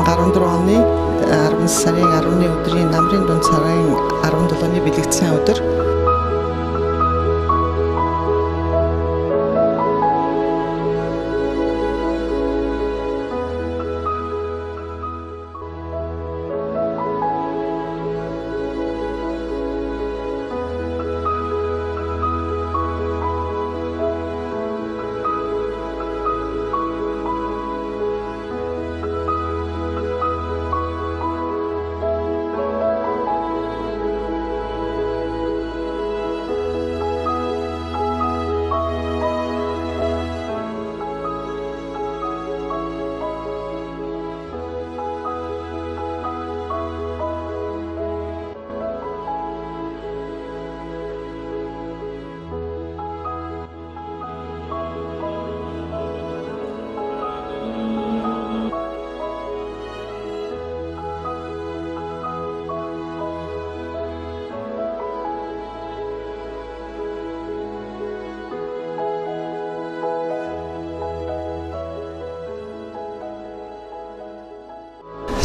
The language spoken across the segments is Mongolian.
2014 оны 10 сарын 10-ны өдрийн намрын дунд цагаан 17-ны бэлэгдсэн өдөр.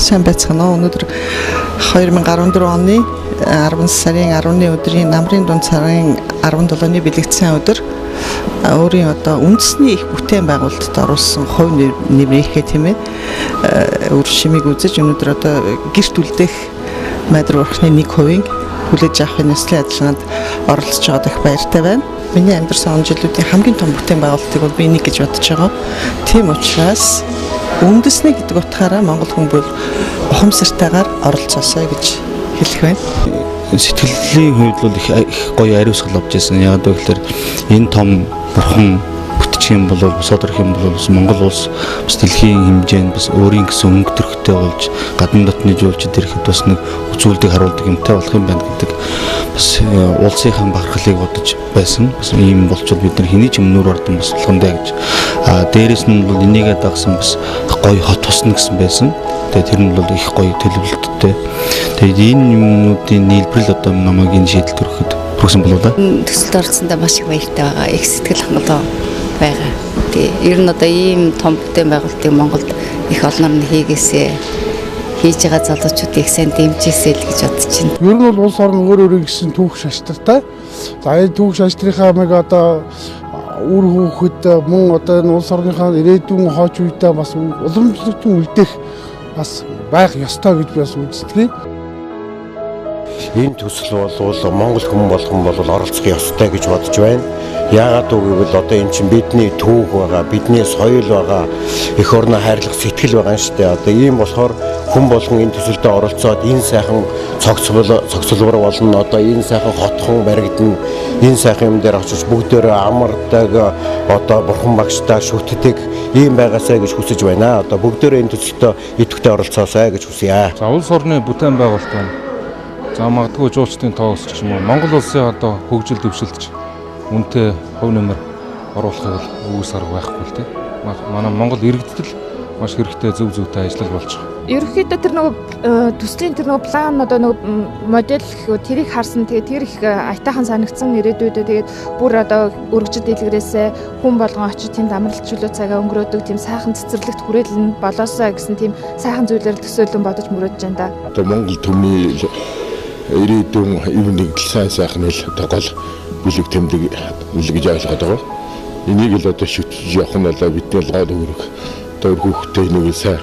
Сайн байцгаана уу. Өнөөдөр 2014 оны 10 сарын 10-ны өдрийн намрын дунд цагаан 17-ны бэлэгдсэн өдөр. Өөрийн одоо үндэсний их бүтээн байгуулалтад оруулсан хувь нэмрийнхээ тийм ээ өр шимийг үзэж өнөөдөр одоо гэрт үлдэх майдар урхны 1% хүлээж авахын нэслэн ажиллагаанд оролцож байгаа дэх баяртай байна. Миний амьдарсан он жилүүдийн хамгийн том бүтээн байгуулалтыг бол би нэг гэж бодож байгаа. Тийм учраас үндэсний гэдэг утгаараа монгол хүн бол ухамсартайгаар оролцоосоо гэж хэлэх байна. Сэтгэлийн хувьд бол их гоё ариусгал авч ирсэн. Яг гэвэл энэ том бурхан бүтчих юм бол содорх юм бол Монгол улс бас дэлхийн хэмжээнд бас өөрийн гэсэн өнгө төрхтэй болж гадна дотны жуулчид ирэхэд бас нэг үзүүлдэг харуулдаг юмтай болох юм байна гэдэг бас улсынхаа бахархлыг бодож байсан. Бас ийм болчвол бид нар хэний ч өмнөр ордон бас болгондоо гэж. Дээрээс нь бол энийгээ дагсан бас гоё хот тусна гэсэн байсан. Тэгээд тэр нь бол их гоё төлөвлөлттэй. Тэгээд энэ юмнуудын нийлбэрэл одоо намайг энэ шийдэлд хүрэхэд хүрсэн болов уу? Төсөлд орцсондоо маш их баяртай байгаа. Их сэтгэл хангалуун байгаа. Тэгээд ер нь одоо ийм том бүтээн байгуулалтыг Монголд их олноор нь хийгээсээ хийж байгаа залуучуудыг сайн дэмжээсэй л гэж бодож байна. Ер нь бол улс орн өөр гэсэн түүх шаштртай. За энэ түүх шаштрынхаа мэг одоо үр хүүхэд мөн одоо энэ улс орныхаа ирээдүйн хооч үедээ бас уламжлалтын үлдэх бас байх ёстой гэж би бас үздэг. Энэ төсөл бол Монгол хүн болгон бол оролцох ёстой гэж бодож байна. Яагаад гэвэл одоо эн чинь бидний түүх байгаа, бидний соёл байгаа, эх орноо хайрлах сэтгэл байгаа шүү дээ. Одоо ийм болохоор хүн болгон энэ төсөлдөө оролцоод энэ сайхан цогцлбор болно. Одоо энэ сайхан хотхон баригдана. Энэ сайхан юм дээр очиж бүгдөө амардаг одоо бурхан багштай шүтдэг ийм байгаасаа гэж хүсэж байна. Одоо бүгдөө энэ төсөлдөө идэвхтэй оролцоосаа гэж хүсье. За улс орны бүтээн байгуулалт байна. За магадгүй жуулчдын тоо өсч ч юм уу Монгол улсын одоо хөгжил дэвшилтж үнэтэй хувь нэмэр оруулахыг үгүйс арга байхгүй л дээ. Манай Монгол иргэдэл маш хэрэгтэй зөв зүйтэй ажиллаж болж байгаа. Ерөнхийдөө тэр нөгөө төслийн тэр нөгөө план одоо нөгөө модель тэрийг харсан. Тэгээд тэр их аятайхан санагдсан ирээдүйдээ тэгээд бүр одоо өргөжид дэлгэрээсээ хүн болгон очиж тэнд амралт чөлөө цагаа өнгөрөөдөг тийм сайхан цэцэрлэгт хүрээлэн болоосоо гэсэн тийм сайхан зүйлээр төсөөлөн бодож мөрөөдж байна да. Одоо Монгол төмний ирээдүйн юм нэгдэл сайхан л одоо гол бүлэг тэмдэг гэж ойлгоод байгаа. Энийг л одоо шүтж явах нь бол бидний гол үүрэг. Одоо хүүхдээ энийг сайн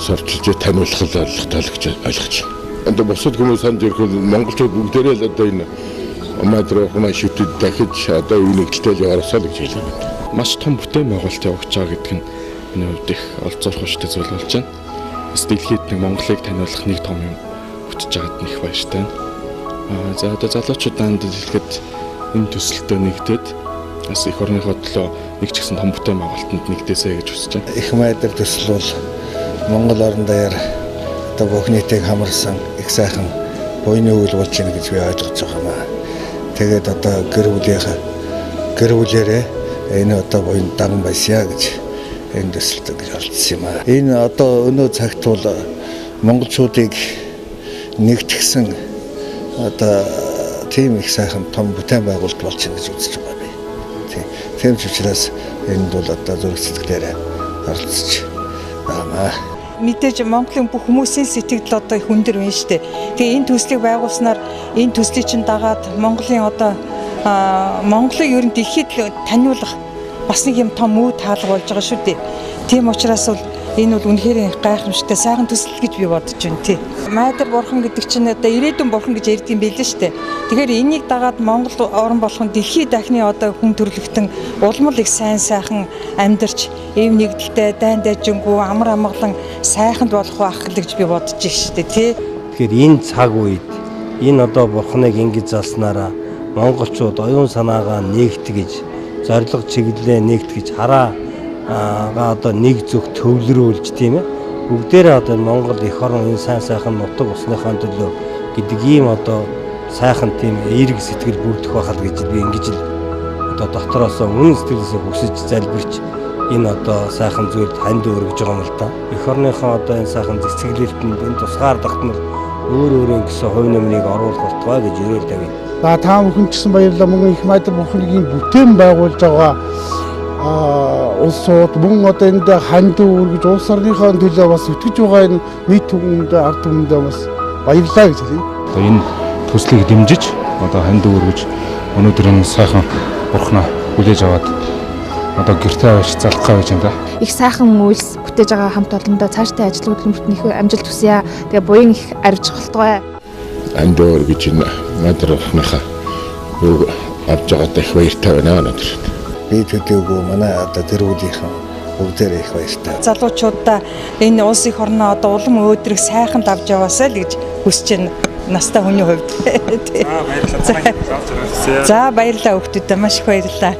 сурталж таниулах зорилготой л гэж ойлгож байна. Одоо бусад хүмүүс санд ирэх монголчууд бүгдээрээ л одоо энэ майдар ухмаа шүтэд дахиж одоо энэ нэгдэлтэй яваарсаа л гэж хэлж байна. Маш том бүтээн байгуулалт явуулж байгаа гэдэг нь миний хувьд их олзуурах хүчтэй зүйл болж байна. Бас дэлхийд нэг Монголыг таниулах нэг том юм бүтэж байгаад нэг баяртай байна. За одоо залуучуудаа дэлгэхэд энэ төсөлтөө нэгдээд бас их орныхоо төлөө нэг ч гэсэн том бүтээн байгуулалтанд нэгдээсэй гэж хүсэж байна. Их майдар төсөл бол Монгол орон даяар одоо бүх нийтийг хамарсан их сайхан буйны үйл болж байна гэж би ойлгож байгаа юм аа. Тэгээд одоо гэр бүлээрээ энэ одоо буйн даган байсаа гэж энэ төсөлд гэж оролцсон юм аа. Энэ одоо өнөө цагт бол монголчуудыг нэгтгэсэн одоо тийм их сайхан том бүтээн байгуулалт болж байна гэж үзэж байгаа би. Тийм ч учраас энд бол одоо зураг сэтгэлээрээ оролцож байгаа. Мэдээж Монголын бүх хүмүүсийн сэтгэл одоо их өндөр байна шүү дээ. Тэгээ энэ төслийг байгуулснаар энэ төслийг чинь дагаад Монголын одоо Монголыг ер нь дэлхийд таниулах бас нэг юм том үе таалга болж байгаа шүү дээ. Тийм учраас бол энэ бол үнэхээр гайхамшигтай сайхан төсөл гэж би бодож байна тий. Майдар бурхан гэдэг чинь одоо ирээдүйн бурхан гэж ярьдсан байлээ шүү дээ. Тэгэхээр энийг дагаад Монгол орн болох нь дэлхийд дахны одоо хүн төрлөختөн улмал их сайн сайхан амьдарч эв нэгдэлтэй дайн дайжингүй амар амгалан сайханд болох байх гэж би бодож байна шүү дээ тий. Тэгэхээр энэ цаг үед энэ одоо бурханыг ингэж залснараа монголчууд оюун санаагаа нэгтгэж зориг чиглэлээ нэгтгэж хараагаа одоо нэг зүг төвлөрүүлж тийм ээ бүгдээрээ одоо Монгол эх орон энэ сайн сайхан нутаг усныхаа төлөө гэдэг ийм одоо сайхан тийм эерэг сэтгэл бүрдэх байхад гэж би ингэж л одоо дотроосоо үнэн сэтгэлээсээ хүсэж залбирч энэ одоо сайхан зүйлд ханд өргөж байгаа юм л да. Эх орныхоо одоо энэ сайхан зэцэглэлтэнд энэ тусгаар тогтмол өөр гэсэн хувь нэмрийг оруулах болтугай гэж өрөөл тавь. За та бүхэн ч гэсэн баярлалаа. Мөн их майдар бурхангийн бүтээн байгуулж байгаа улсууд мөн одоо энд ханд өргөж улс орныхоо төлөө бас өтгөж байгаа энэ нийт түмэнд ард түмэндээ бас баярлалаа гэж хэлье. Одоо энэ төслийг дэмжиж одоо ханд өргөж өнөөдөр энэ сайхан бурхнаа хүлээж аваад одоо гэртээ авч залах гэж байна да. Их сайхан үйлс бүтээж байгаа хамт олондоо цаашдаа ажил хөдөлмөрт их амжилт хүсье. Тэгээ буян их арвиж холтгой. Ханд өргөж майдар бурхныхаа юу авч байгаад их баяртай байна өнөөдөр. Би төдийгүй манай одоо тэр үлийнхэн бүгдээрээ их баяртай. Залуучуудаа энэ улс их орноо одоо улам өөдрөг сайханд авч яваасай л гэж хүсэж байна. Настай хүний хувьд. За баярлалаа хүүхдүүдээ маш их баярлалаа.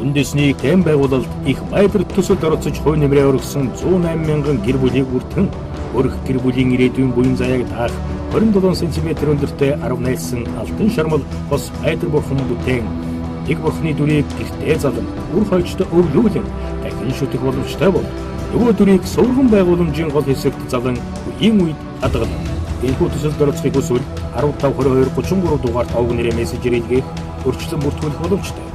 Үндэсний тэм байгуулалт их майдар төсөлд оролцож хувь нэмрээ өргөсөн 108 мянган гэр бүлийг бүртгэн өрх гэр бүлийн ирээдүйн буян заяаг даах 27 см өндөртэй 10 нээлсэн алтан шармал бос майдар бурхан бүтээн нэг бурхны дүрийг гэртээ залан үр хойчтой өвлүүлэн дахин шүтэх боломжтой бол нөгөө дүрийг сувган байгууламжийн гол хэсэгт залан үеийн үед хадгална. Энэхүү төсөлд оролцохыг хүсвэл 15 22 33 дугаар тавг нэрээр мессежээр илгээх өрчлөн бүртгүүлэх боломжтой.